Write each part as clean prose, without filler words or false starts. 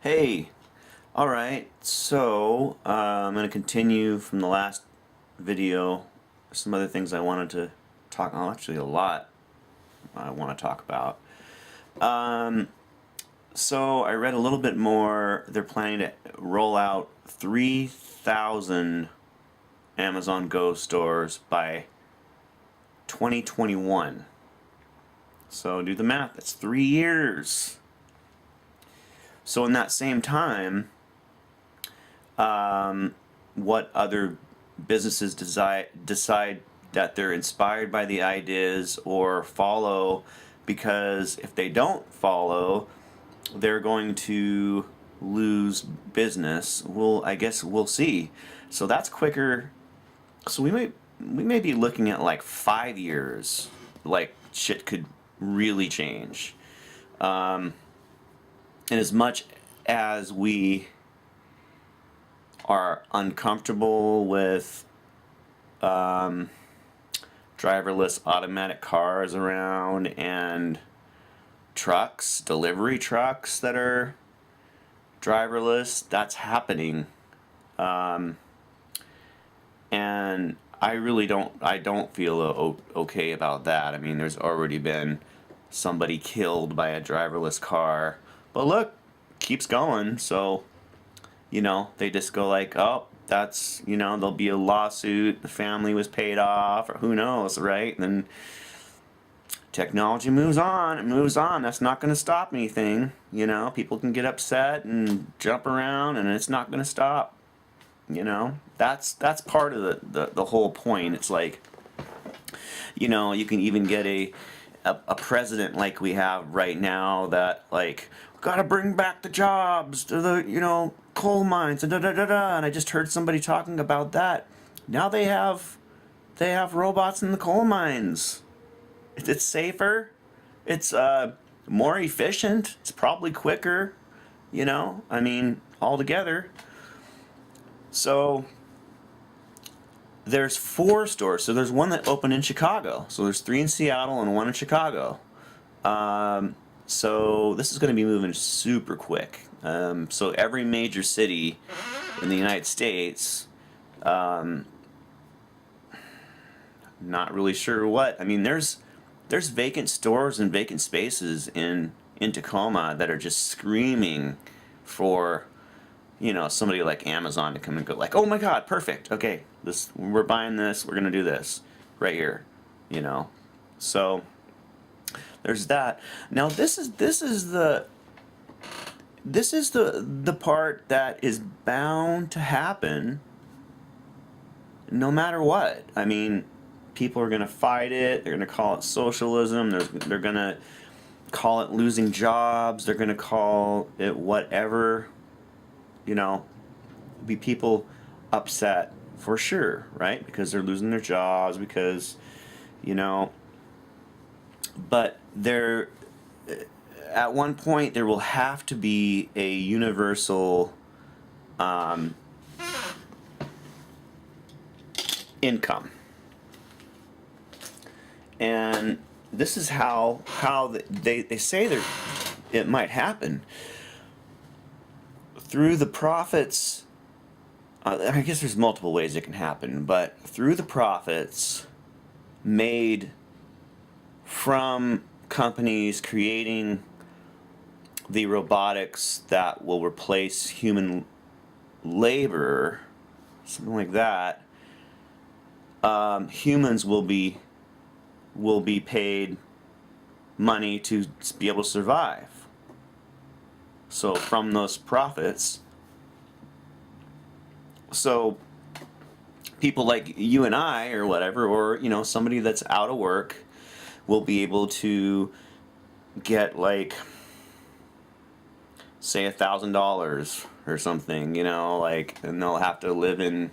Hey, alright, so I'm going to continue from the last video. Some other things I wanted to talk on, actually a lot I want to talk about. Um, so I read a little bit more. They're planning to roll out 3,000 Amazon Go stores by 2021. So do the math, that's 3 years. So in that same time, what other businesses decide that they're inspired by the ideas or follow, because if they don't follow, they're going to lose business. Well, I guess we'll see. So that's quicker. So we may be looking at like 5 years, like shit could really change. And as much as we are uncomfortable with driverless automatic cars around and trucks, delivery trucks that are driverless, that's happening. And I don't feel okay about that. I mean, there's already been somebody killed by a driverless car. But look, keeps going, so they just go like, oh, that's, there'll be a lawsuit, the family was paid off, or who knows, right? And then technology moves on, it moves on. That's not going to stop anything, people can get upset and jump around, and it's not going to stop, That's part of the whole point. It's like, you can even get a president like we have right now that like, gotta bring back the jobs to the coal mines and da da da da. And I just heard somebody talking about that. Now they have robots in the coal mines. It's safer. It's more efficient. It's probably quicker. I mean, altogether. So there's 4 stores. So there's one that opened in Chicago. So there's 3 in Seattle and 1 in Chicago. So this is going to be moving super quick. So every major city in the United States, not really sure what. I mean, there's vacant stores and vacant spaces in Tacoma that are just screaming for somebody like Amazon to come and go like, oh my God, perfect. Okay, we're buying this. We're gonna do this right here. So there's that. Now this is the part that is bound to happen no matter what. I mean, people are gonna fight it. They're gonna call it socialism. They're gonna call it losing jobs. They're gonna call it whatever. Be people upset for sure, right? Because they're losing their jobs, because but at one point there will have to be a universal income, and this is how they say that it might happen through the profits. I guess there's multiple ways it can happen, but through the profits made from companies creating the robotics that will replace human labor, something like that, humans will be paid money to be able to survive. So from those profits, so people like you and I or whatever, or somebody that's out of work, will be able to get like, say, $1,000 or something, like, and they'll have to live in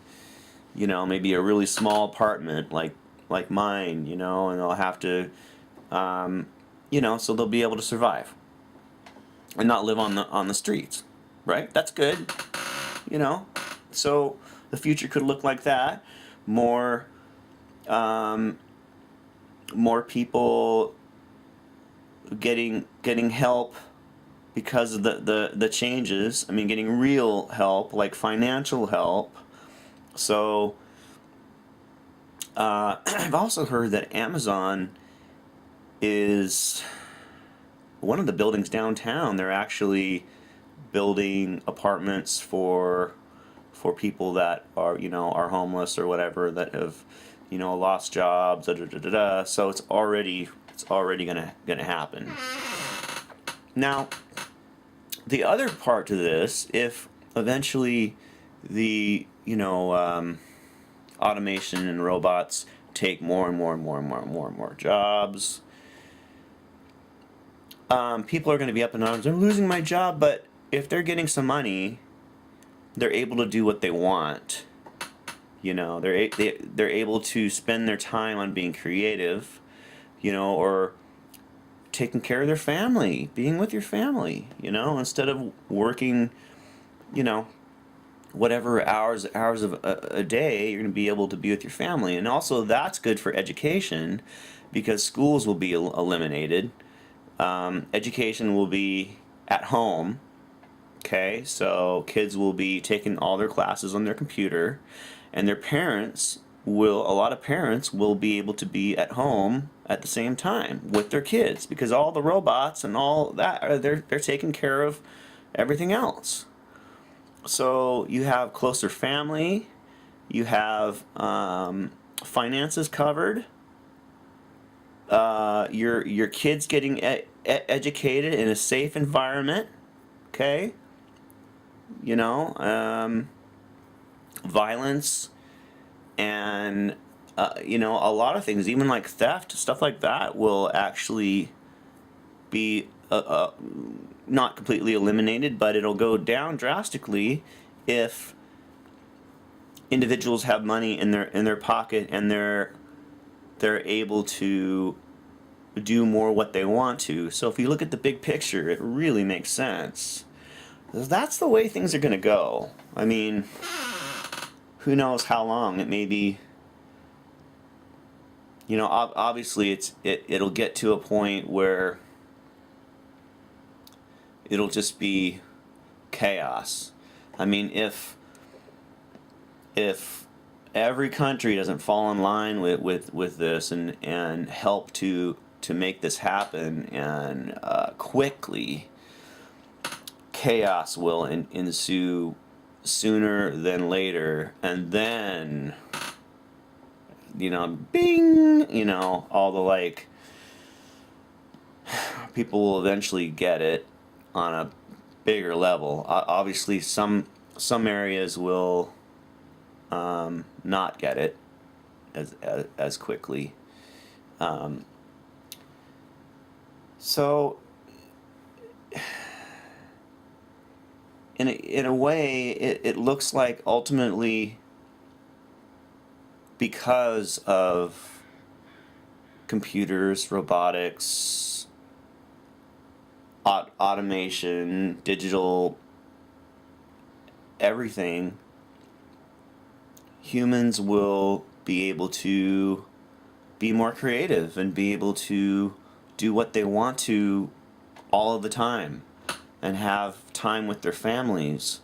maybe a really small apartment like mine, and they'll have to so they'll be able to survive and not live on the streets, right? That's good. So the future could look like that. More people getting help because of the changes. I mean, getting real help, like financial help. So I've also heard that Amazon is one of the buildings downtown. They're actually building apartments for people that are are homeless or whatever, that have lost jobs. Da, da, da, da, da. So it's already gonna happen. Now, the other part to this, if eventually the automation and robots take more and more and more and more and more and more jobs, people are going to be up in arms. I'm losing my job, but if they're getting some money, they're able to do what they want. They're able to spend their time on being creative, or taking care of their family, being with your family, instead of working, you know, whatever hours of a day. You're going to be able to be with your family. And also that's good for education, because schools will be eliminated. Education will be at home. Okay, so kids will be taking all their classes on their computer, and a lot of parents will be able to be at home at the same time with their kids, because all the robots and all that they're taking care of everything else. So you have closer family, you have finances covered, your kids getting educated in a safe environment. Okay, you know, violence and a lot of things, even like theft, stuff like that, will actually be not completely eliminated, but it'll go down drastically if individuals have money in their pocket, and they're able to do more what they want to. So if you look at the big picture, it really makes sense. That's the way things are going to go. I mean, who knows how long? It may be, obviously it'll get to a point where it'll just be chaos. I mean, if every country doesn't fall in line with this and help to make this happen, and quickly, chaos will ensue sooner than later. And then bing, all the people will eventually get it on a bigger level. Obviously some areas will not get it as quickly. So in a way, it looks like ultimately, because of computers, robotics, automation, digital, everything, humans will be able to be more creative and be able to do what they want to all of the time, and have time with their families.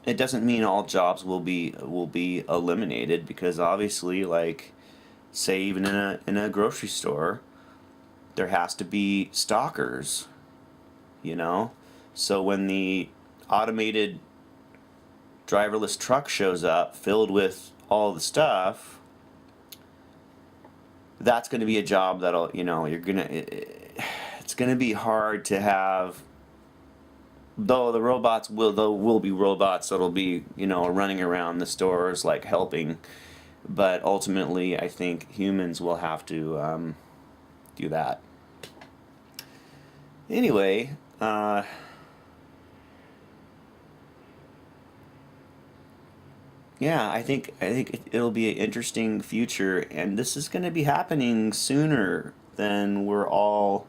It doesn't mean all jobs will be eliminated, because obviously, say even in a grocery store, there has to be stockers. So when the automated driverless truck shows up filled with all the stuff, that's going to be a job that'll it's going to be hard to have. Though the robots will be robots that'll be running around the stores, helping, but ultimately I think humans will have to do that. Anyway, yeah, I think it'll be an interesting future, and this is going to be happening sooner than we're all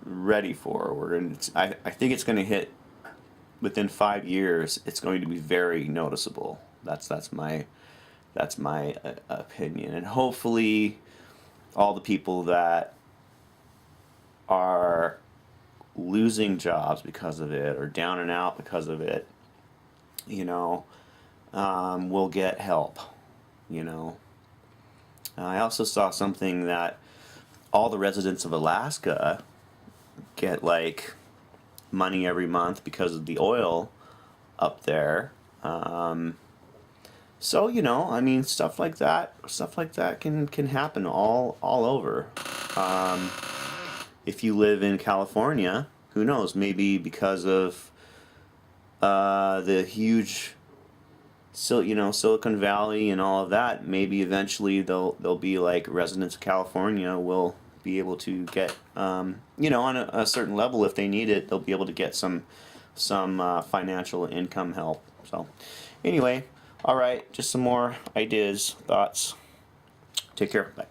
ready for. I think it's going to hit within 5 years. It's going to be very noticeable. That's my That's my opinion, and hopefully, all the people that are losing jobs because of it or down and out because of it, you know, will get help. You know, I also saw something that all the residents of Alaska get like money every month because of the oil up there. So you know, I mean, stuff like that can happen all over. Um, if you live in California, who knows? Maybe because of the huge, you know, Silicon Valley and all of that. Maybe eventually they'll be like residents of California will be able to get, you know, on a certain level if they need it, they'll be able to get some financial income help. So, anyway, all right, just some more ideas, thoughts. Take care. Bye.